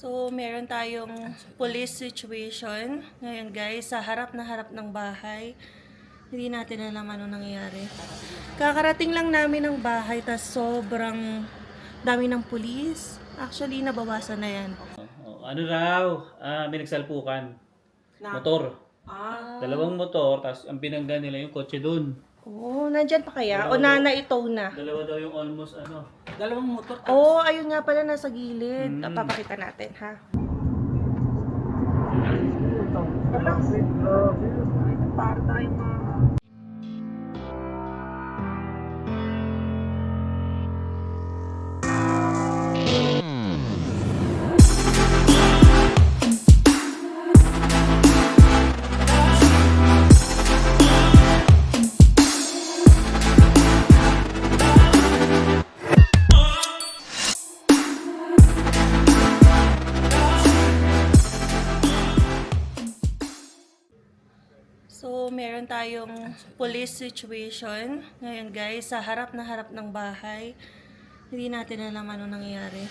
So, meron tayong police situation. Ngayon guys, sa harap na harap ng bahay. Hindi natin alam ano nangyayari. Kakarating lang namin ng bahay, tas sobrang dami ng police. Actually, nabawasan na yan. Ano raw? May nagsalpukan. Motor. Dalawang motor, tapos ang binangga nila yung kotse dun. Oh, nandyan pa kaya? O naitaw na? Dalawa daw yung almost ano. Dalawang motor. Oh, ayun nga pala, nasa gilid. Papakita natin, ha? Para tayong So, meron tayong police situation. Ngayon guys, sa harap na harap ng bahay. Hindi natin alam ano nangyayari.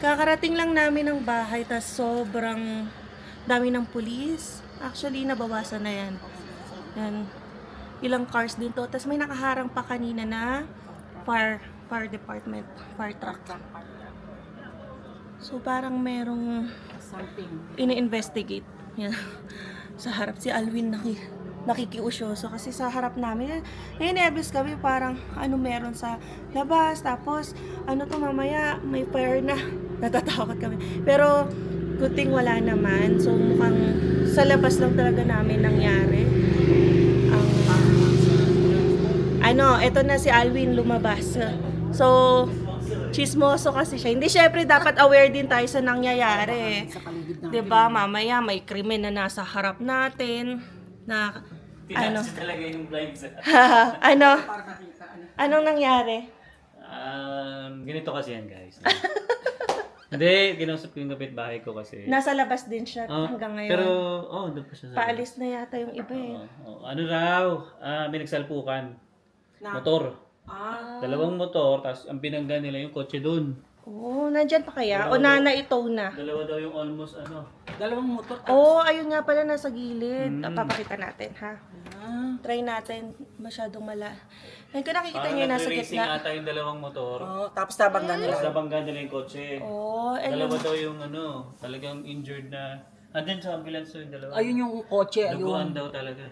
Kakarating lang namin ng bahay, tas sobrang dami ng police. Actually, nabawasan na yan. Yan. Ilang cars din to. Tas may nakaharang pa kanina na fire department, fire truck. So, parang merong ini-investigate. Yan. Sa harap si Alwin nakikiusyoso kasi sa harap namin nervous kami, parang ano meron sa labas, tapos ano to mamaya may fire na. Natatakot kami, pero good thing wala naman. So mukhang sa labas lang talaga namin nangyari ang eto na si Alwin lumabas. So chismoso kasi siya. Hindi, syempre dapat aware din tayo sa nangyayari. 'Di ba? Mamaya may krimen na nasa harap natin na Talaga yung blinds. Anong nangyari? Ganito kasi yan, guys. Hindi, kinausap ko yung kapitbahay ko kasi. Nasa labas din siya hanggang ngayon. Pero, doon pa siya sa Paalis na yata yung iba eh. Ano raw? May nagsalpukan. Motor. Dalawang motor, tapos ang binangga nila yung kotse dun. Oh, nandyan pa kaya? O naitaw na? Dalawa daw yung almost ano. Dalawang motor. Oh, ayun nga pala, nasa gilid. Papakita natin, ha? Try natin. Masyadong Ngayon ko nakikita niyo nasa nagre-racing gitna. ata yung dalawang motor. Tapos nabangga nila. Tapos nabangga nila yung kotse. Oh, Dalawa daw yung talagang injured na. Andun sa ambulance yung dalawa. Ayun yung kotse. Duguan Ayun. daw talaga.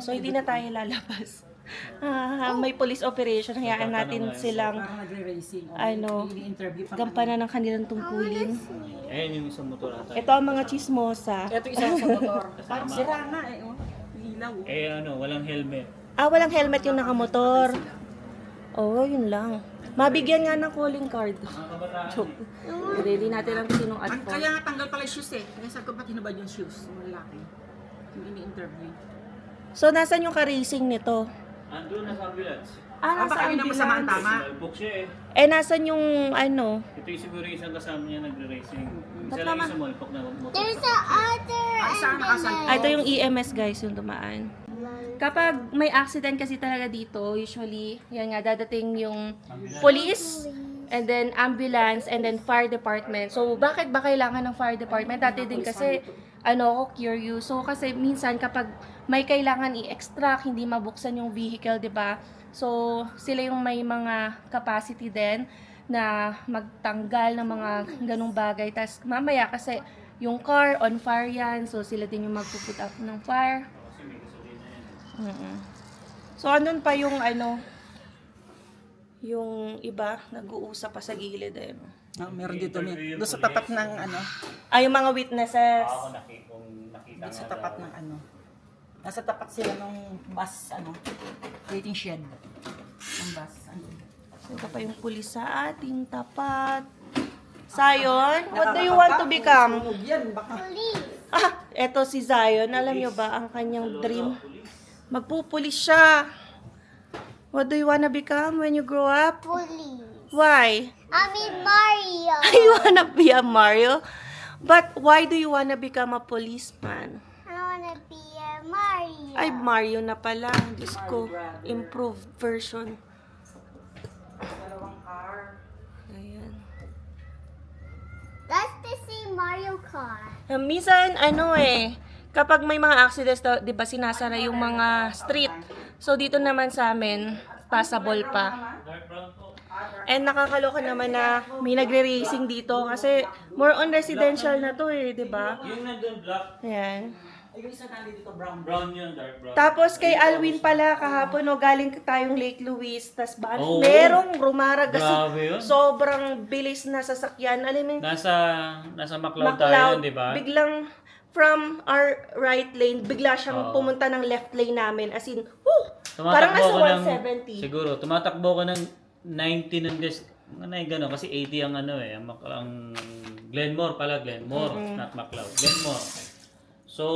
so hindi na tayo lalabas. May police operation. Hayaan natin silang Parang nagre-racing. Ini-interview pa. gampanan ng kanilang tungkulin. Ayun yung isang motor ata. Ito ang mga chismosa. Ito isa sa motor. Parang sira nga eh. Ilaw. Walang helmet. Walang helmet yung nakamotor. Oh, yun lang. Mabigyan nga ng calling card. Joke. Really natin lang sinong at fault. Kaya nga tanggal pala yung shoes eh. Kaya sabi ko, ba't hinabad yung shoes? Yung lalaki. Yung ini-interview. So, nasan yung ka-racing nito? Andun na sa ambulance. Nasa Baka yun ang masamang ambulance. tama. Malbok siya eh. Nasan yung Ito yung siguro isang kasama niya nagre-racing. Ba't Isa lang naman? yung sumulpok na motor. There's a other Saan nakasalpo? ito yung EMS guys, yung dumaan. Kapag may accident kasi talaga dito, usually, yan nga, dadating yung police, and then ambulance, and then fire department. So, bakit ba kailangan ng fire department? Dati din kasi, ako curious. So, kasi minsan kapag may kailangan i-extract, hindi mabuksan yung vehicle, di ba? So, sila yung may mga capacity din na magtanggal ng mga ganung bagay. Tapos, mamaya kasi yung car on fire yan, so sila din yung magpuput up ng fire. So, andun pa yung yung iba, nag-uusap pa sa gilid eh. Meron dito. Doon sa tapat ng Yung mga witnesses. Ako nakita Doon sa tapat ng Nasa tapat sila ng bus, waiting shed. Ang bus, So, ito pa yung pulis sa ating tapat. Zion, what do you want to become? Sunog yan, baka. Eto si Zion. Alam nyo ba, ang kanyang dream? Magpupulis siya. What do you wanna become when you grow up? police. Why? I mean Mario. You wanna be a Mario? But why do you wanna become a policeman? I wanna be a Mario. Ay, Mario na pala. Diyos ko, improved version. Dalawang car. Ayan. Mario Kart. Minsan, kapag may mga accidents, di ba, sinasara yung mga street. So, dito naman sa amin, passable pa. And nakakaloka naman na may nagre-racing dito kasi more on residential na to di ba? Yung nandun black, Ayan. Ay, yung isa nandito brown. brown yun, dark brown. Tapos kay Alwin pala kahapon, galing tayong Lake Louise, tas Oo. merong rumaragas. Grabe yun. Sobrang bilis na sasakyan. Alam mo, Nasa McLeod tayo yun, di ba? biglang from our right lane, bigla siyang Oo. pumunta ng left lane namin. As in, parang nasa 170. Siguro, tumatakbo ko ng 90 ng des, gano'n, kasi 80 ang ang Glenmore pala, Glenmore, not McLeod, Glenmore. So,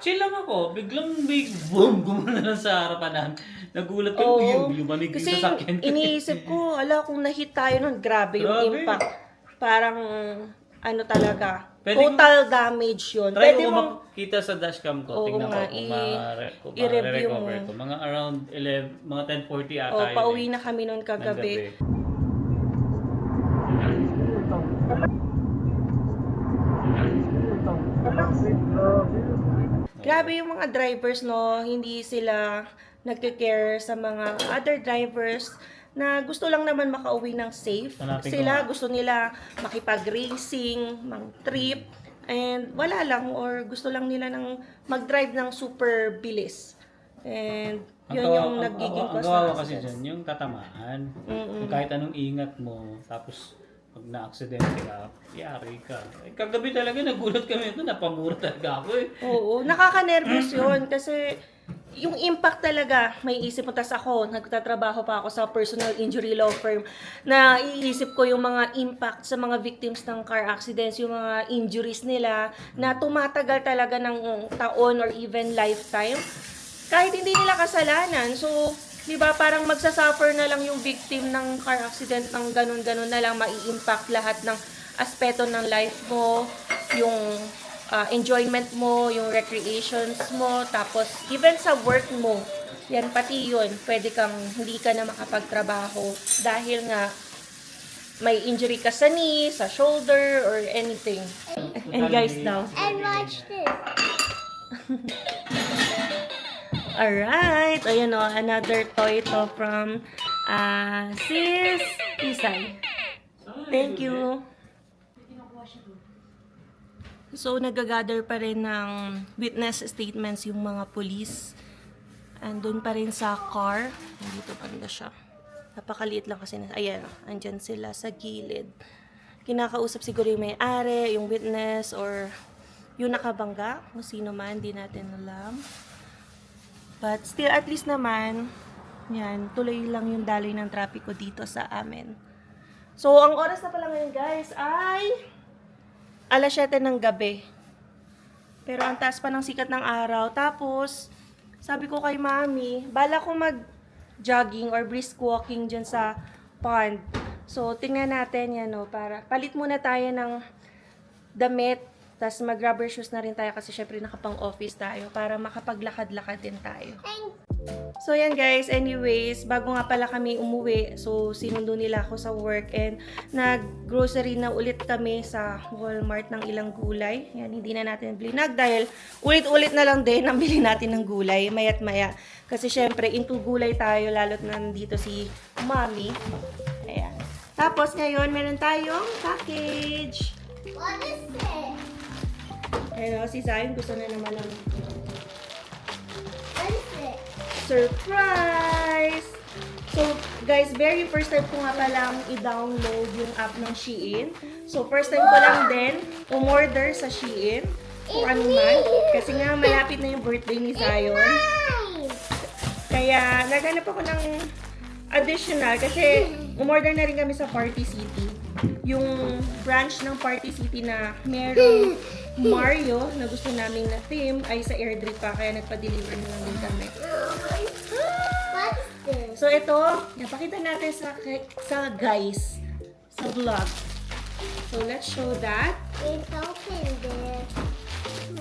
chill lang ako, biglang big boom, gumana lang sa harapan nagulat ko, yung manig yung Kasi sasakyan ko. iniisip ko, kung na-hit tayo nun, grabe yung Grabe. impact. Parang, talaga, Pwede total damage yun. Try Pwede ko mong, makita sa dashcam ko, Oo tingnan ko nga, kung i-review mo. ma-recover ko. Mga around 11, mga 10:40 ata yun. pauwi na kami nun ng kagabi. Grabe yung mga drivers, no? Hindi sila nagke-care sa mga other drivers na gusto lang naman makauwi ng safe. Hanapin ko Sila nga. gusto nila makipag-racing, mang-trip, and wala lang, or gusto lang nila ng mag-drive ng super bilis. And yun yung nagiging Ang cause gawa ng kasi accidents. dyan, yung tatamaan. Yung kahit anong ingat mo, tapos pag na-aksidente ka, yari ka. Kagabi talaga, nagulat kami ito, napamura talaga ako Oo, nakaka-nervous yun kasi yung impact talaga, may isip mo. Tas ako, nagtatrabaho pa ako sa personal injury law firm, na iisip ko yung mga impact sa mga victims ng car accidents, yung mga injuries nila na tumatagal talaga ng taon or even lifetime. Kahit hindi nila kasalanan. So, di ba, parang magsasuffer na lang yung victim ng car accident ng ganun-ganun na lang, mai-impact lahat ng aspeto ng life mo, yung enjoyment mo, yung recreations mo, tapos even sa work mo, yan pati yun, pwede kang hindi ka na makapagtrabaho dahil nga may injury ka sa knee, sa shoulder, or anything. And guys now, And watch this. alright, ayan o, another toy to from Sis Isay. Thank you. So, nagagather pa rin ng witness statements yung mga police. Andun pa rin sa car. Nandito pa rin na siya. Napakaliit lang kasi. Ayan, andyan sila sa gilid. Kinakausap siguro yung may-ari, yung witness, or yung nakabangga. Kung sino man, di natin alam. But still, at least naman, yan, tuloy lang yung daloy ng trapiko dito sa amin. So, ang oras na pala ngayon, guys, ay 7:00 ng gabi. Pero ang taas pa ng sikat ng araw. Tapos, sabi ko kay mami, bala ko mag-jogging or brisk walking dyan sa pond. So, tingnan natin yan, para palit muna tayo ng damit. Tapos mag-rubber shoes na rin tayo kasi syempre nakapang-office tayo para makapaglakad-lakad din tayo. So yan guys, anyways, bago nga pala kami umuwi, so sinundo nila ako sa work and nag-grocery na ulit kami sa Walmart ng ilang gulay. Yan, hindi na natin blinag dahil ulit-ulit na lang din ang bili natin ng gulay, mayat maya. Kasi syempre, into gulay tayo, lalo't nandito si Mommy. Ayan. Tapos ngayon, meron tayong package. What is it? Ayan o, si Zion gusto na naman ng What is it? surprise! So, guys, very first time ko nga palang i-download yung app ng Shein. So, first time ko lang din umorder sa Shein. Kung ano man. Kasi nga, malapit na yung birthday ni Zion. Mine. Kaya, naghanap ako ng additional. Kasi, umorder na rin kami sa Party City. Yung branch ng Party City na merong Mario na gusto naming na theme ay sa airdrop pa. Kaya nagpa-deliver na lang din kami. What is this? So ito, napakita natin sa guys, sa vlog. So let's show that. It's open there.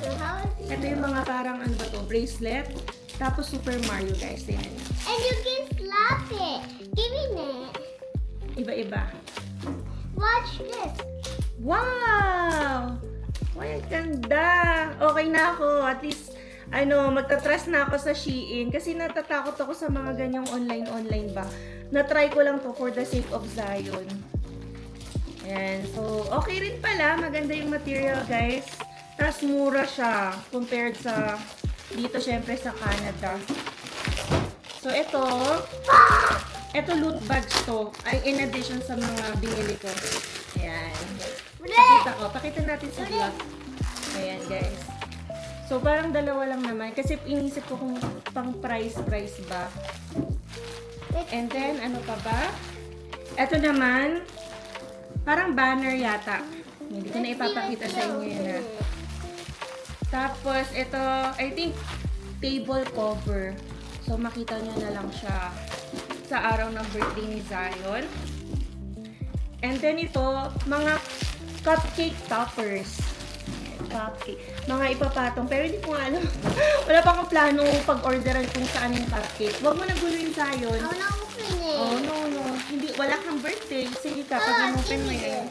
So how is it? Ito yung mga parang ano ba to, bracelet. Tapos Super Mario guys, tingnan nyo. And you can slap it. Give me that. Iba-iba. Watch this. Wow! Ay, ang ganda! Okay na ako. At least, magta-trust na ako sa Shein. Kasi natatakot ako sa mga ganyang online ba. Na-try ko lang to for the sake of Zion. Ayan. So, okay rin pala. Maganda yung material, guys. Tapos, mura siya compared sa dito, syempre, sa Canada. So, ito loot bags to. Ay, in addition sa mga binili ko. Ayan. Pakita natin sa vlog. Ayan, guys. So, parang dalawa lang naman. Kasi inisip ko kung pang price ba. And then, ano pa ba? Ito naman, parang banner yata. Hindi ko na ipapakita sa inyo yan. Tapos, ito, I think, table cover. So, makita nyo na lang siya sa araw ng birthday ni Zion. And then, ito, mga cupcake toppers. Cupcake. Mga ipapatong. Pero hindi ko nga alam. Wala pa akong plano pag-orderan kung saan yung cupcake. Huwag mo na guluhin, Zion. I wanna open it. Oh, no. Hindi, wala kang birthday. Sige ka, pag in-open mo yan.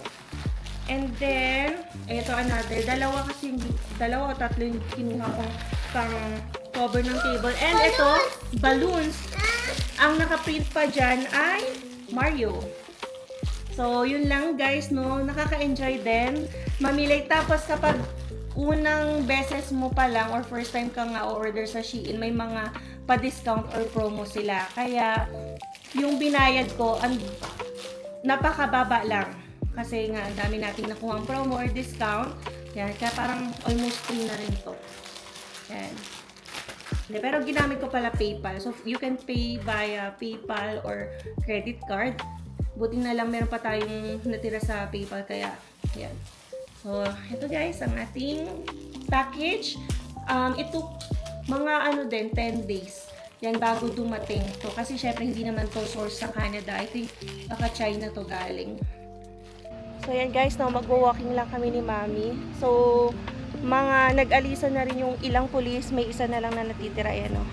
And then, ito another. Dalawa o tatlo yung kinuha kong pang cover ng table. And ito, balloons. Ang nakaprint pa dyan ay Mario. So, yun lang guys, no? Nakaka-enjoy din. Mamili. Tapos kapag unang beses mo pa lang or first time ka nga order sa Shein, may mga pa-discount or promo sila. Kaya, yung binayad ko, napakababa lang. Kasi nga, ang dami nating nakuha ang promo or discount. Yan, kaya parang almost free na rin to. Yan. Pero ginamit ko pala PayPal. So, you can pay via PayPal or credit card. Buti na lang meron pa tayong natira sa PayPal. Kaya, yan. So, ito guys, ang ating package. It took mga 10 days. Yan, bago dumating to. Kasi syempre, hindi naman to source sa Canada. I think, baka China to galing. So, yan guys, no, magwo-walking lang kami ni Mami. So, mga nag-alisan na rin yung ilang pulis. May isa na lang na natitira. Ayan, no.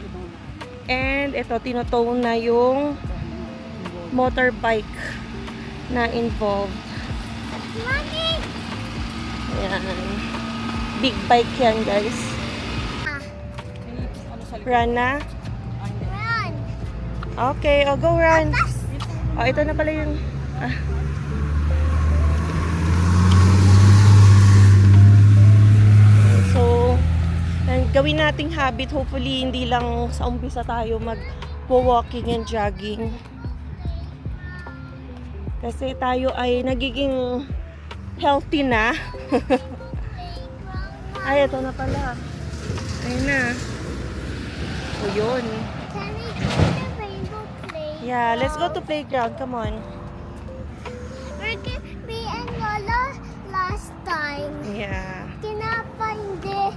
And, ito, tinotone na yung motorbike na involved. Mommy! Ayan. Big bike yan, guys. Run na? Run! Okay, go run. Oh, ito na pala yung... So, gawin nating habit. Hopefully, hindi lang sa umpisa tayo mag-walking and jogging. Kasi tayo ay nagiging healthy na. Ay, ito na pala. Ayun na. O, yun. Can we go to the rainbow playground? Yeah, let's go to playground. Come on. Me and Lola last time. Yeah. Find the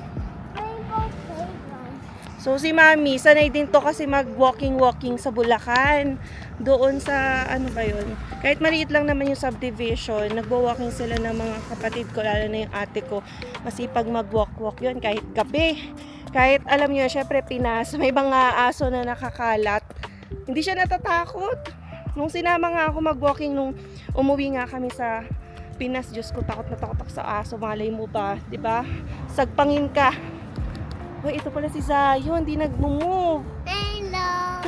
rainbow playground. So, si Mami, sanay din to kasi mag-walking sa Bulacan. Doon sa, ano ba yun? Kahit maliit lang naman yung subdivision, nagwo-walking sila ng mga kapatid ko, lalo na yung ate ko. Masipag mag-walk yun kahit gabi. Kahit, alam nyo, syempre Pinas, may mga aso na nakakalat. Hindi siya natatakot. Nung sinama nga ako mag-walking, nung umuwi nga kami sa Pinas, Diyos ko, takot na takot ako sa aso. Malay mo ba, di ba? Sagpangin ka. Uy, ito pala si Zion, di nag-move. Hello!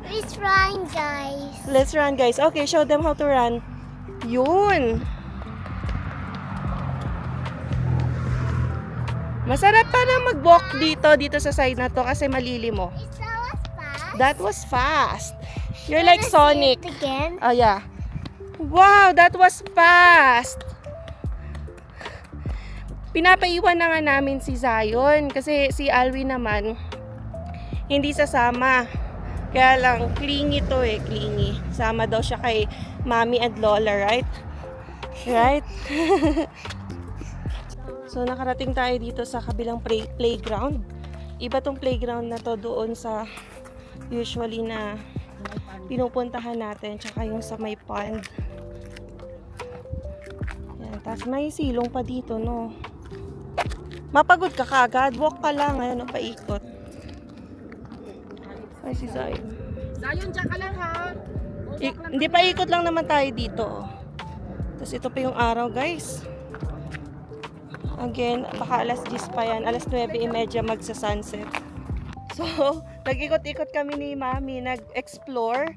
Let's run, guys. Let's run, guys. Okay, show them how to run. Yun. Masarap pa na mag-walk dito sa side na to kasi malilim mo. That was fast. That was fast. You're Wanna like see Sonic. it again? Oh, yeah. Wow, that was fast. Pinapaiwan na nga namin si Zion kasi si Alwin naman hindi sasama. Kaya lang, clingy to clingy. Sama daw siya kay Mommy and Lola, right? Right? So, nakarating tayo dito sa kabilang playground. Iba tong playground na to doon sa usually na pinupuntahan natin. Tsaka yung sa may pond. Yan. Tapos may silong pa dito, no? Mapagod ka kagad. Walk ka lang. Ayan, paikot. Ay, si Zion. Zion, dyan ka lang ha. Hindi, paikot lang naman tayo dito. Tapos ito pa yung araw, guys. Again, baka alas 10 pa yan. Alas 9:30 magsa-sunset. So, nag-ikot-ikot kami ni Mami, nag-explore.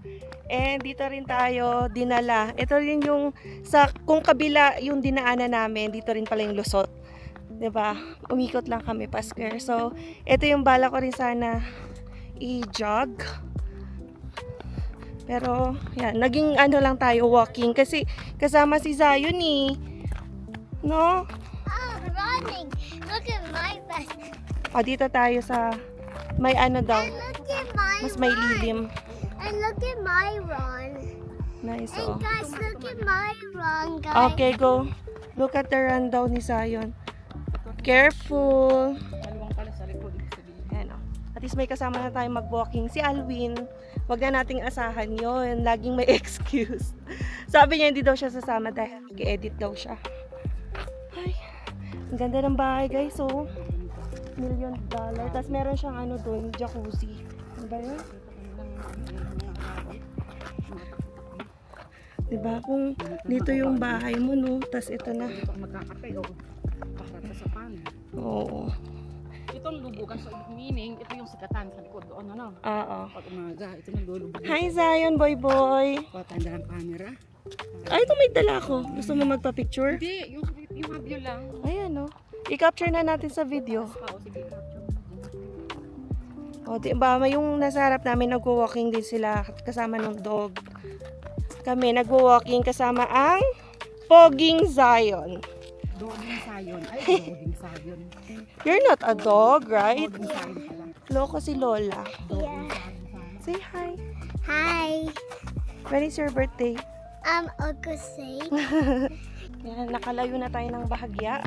And dito rin tayo dinala. Ito rin yung, kung kabila yung dinaanan namin, dito rin pala yung lusot. 'Di ba? Umikot lang kami pa square. So, ito yung bala ko rin sana i-jog. Pero, yan, naging ano lang tayo, walking. Kasi, kasama si Zion eh. No? I'm running. Look at my best. O, dito tayo sa, may ano daw, And look at my mas may run. lilim. And look at my run. Nice, And oh. guys, look at my run, guys. Okay, go. Look at the rundown ni Zion. Careful. Dalawang pala sa likod. Ibig sabihin. Ayan, oh. At least may kasama na tayong mag-walking. Si Alwin, wag na nating asahan yon. Laging may excuse. Sabi niya hindi daw siya sasama dahil nag-edit daw siya. Ay, ang ganda ng bahay guys, oh. $1 million. Tapos meron siyang ano doon, jacuzzi. Ano ba yun? Diba? Kung dito yung bahay mo, no? Tapos ito na. Pag magkakape, para sa pan. Oo. Itong lubugan, so meaning, ito yung sikatan sa likod doon, ano? Oo. Pag umaga, ito naglulubugan. Hi Zion, boy boy. Patanda ng camera. Ay, ito may dala ko. Gusto mo magpa-picture? Hindi, yung habyo lang. Ayan, no? I-capture na natin sa video. Oo, sige, capture. O, diba, may yung nasa harap namin, nagwo-walking din sila kasama ng dog. Kami, nagwo-walking kasama ang Poging Zion. Doging sayon. Ay, doging sayon. You're not a dog, right? Doging sayon pala. Loko si Lola. Yeah. Say hi. Hi. When is your birthday? I'm August 8. Yan, nakalayo na tayo ng bahagya.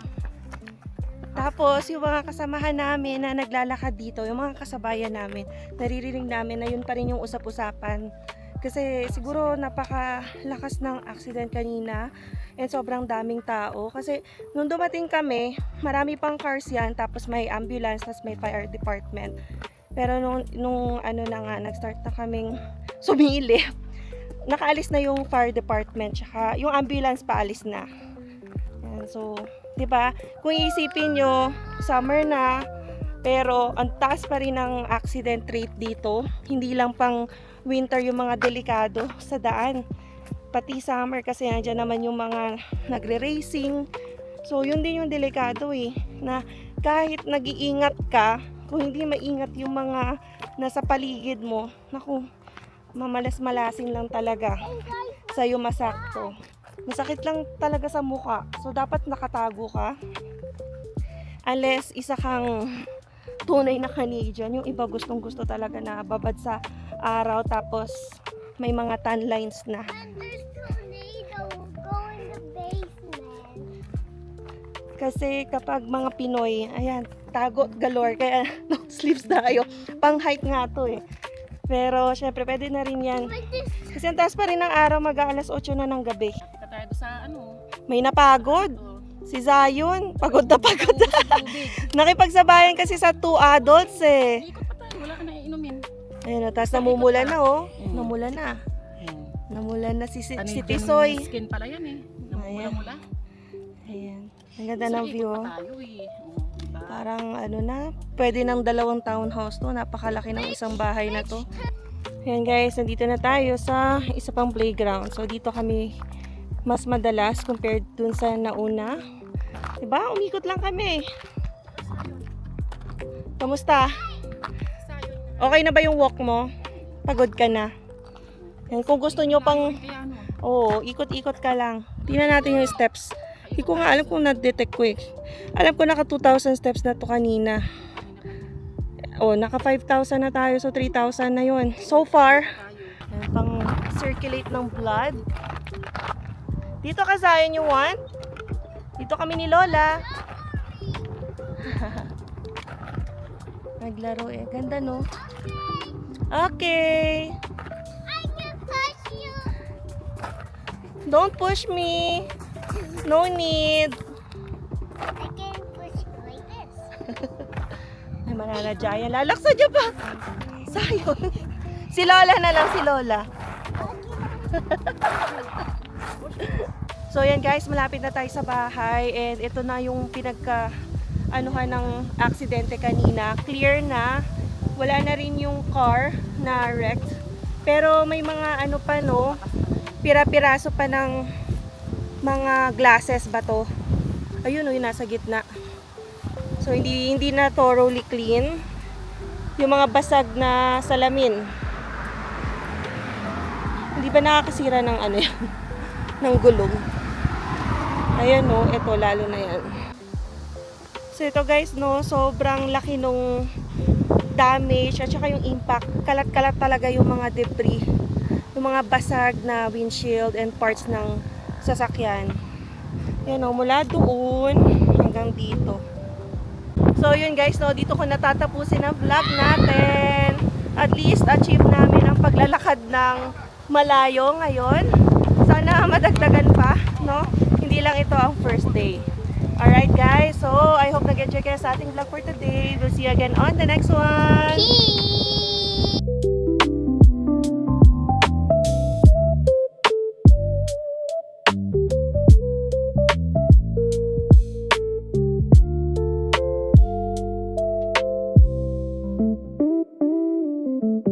Tapos, yung mga kasamahan namin na naglalakad dito, yung mga kasabayan namin, naririnig namin na yun pa rin yung usap-usapan. Kasi siguro napakalakas ng accident kanina and sobrang daming tao. Kasi nung dumating kami, marami pang cars yan, tapos may ambulance, tapos may fire department. Pero nung ano na nga, nag-start na kaming sumilip, nakaalis na yung fire department, tsaka yung ambulance paalis na. Yan, so, 'di ba? Kung iisipin nyo, summer na, pero ang taas pa rin ng accident rate dito. Hindi lang pang winter yung mga delikado sa daan. Pati summer kasi nandiyan naman yung mga nagre-racing. So, yun din yung delikado eh. Na kahit nag-iingat ka, kung hindi maingat yung mga nasa paligid mo, naku, mamalas-malasin lang talaga sa'yo masakto. Masakit lang talaga sa mukha. So, dapat nakatago ka. Unless isa kang tunay na Canadian. Yung iba gustong-gusto talaga na babad sa araw. Tapos, may mga tan lines na. And there's tornado. Go in the basement. Kasi kapag mga Pinoy, ayan, tago galore. Kaya no sleeves tayo. Pang-hike nga to eh. Pero, syempre, pwede na rin yan. Like this. Kasi ang taas pa rin ng araw, mag-aalas 8 na ng gabi. Kita tayo sa ano. May napagod. Si Zion, pagod na pagod na. Tubig. Nakipagsabayan kasi sa 2 adults eh. Ikot pa tayo, wala ka na iinumin. Ayun, tapos namumulan na oh. Namulan na. Namulan na si Tisoy. Skin pala yan eh. Namumula-mula. Ayan. Ang ganda ng view. Ikot pa tayo eh. Oo, diba? Parang ano na, pwede ng 2 townhouse to. Napakalaki ng isang bahay na to. Ayan guys, nandito na tayo sa isa pang playground. So dito kami mas madalas compared dun sa nauna. Diba? Umikot lang kami. Kamusta? Okay na ba yung walk mo? Pagod ka na? Yan, kung gusto nyo pang... Kaya ano, Oo, ikot-ikot ka lang. Tingnan natin yung steps. Hindi ko nga alam kung na-detect ko eh. Alam ko naka 2,000 steps na to kanina. Oh, naka 5,000 na tayo. So 3,000 na yun. So far, yan, pang circulate ng blood. Dito ka Zion, you want? Dito kami ni Lola. Naglaro eh. Ganda no? Okay. I can touch you. Don't push me. No need. I can push you like this. Ay, mananadya yan. Lalaksa niya pa. Sayon. Si Lola na lang, si Lola. So yan guys, malapit na tayo sa bahay and ito na yung pinagka-anuhan ng aksidente kanina. Clear na, wala na rin yung car na wrecked. Pero may mga ano pa no, pira-piraso pa ng mga glasses ba to. Ayun o, yung nasa gitna. So hindi na thoroughly clean. Yung mga basag na salamin. Hindi ba nakakasira ng ano yan? Ng gulong. Ayan no, ito lalo na yan. So ito guys no, sobrang laki nung damage at saka yung impact. Kalat-kalat talaga yung mga debris. Yung mga basag na windshield and parts ng sasakyan. Ayan no, mula doon hanggang dito. So yun guys no, dito ko natatapusin ang vlog natin. At least achieve namin ang paglalakad ng malayo ngayon. Sana madagdagan pa, no? Hindi lang ito ang first day. Alright guys, so I hope nag-enjoy kayo sa ating vlog for today. We'll see you again on the next one. Peace.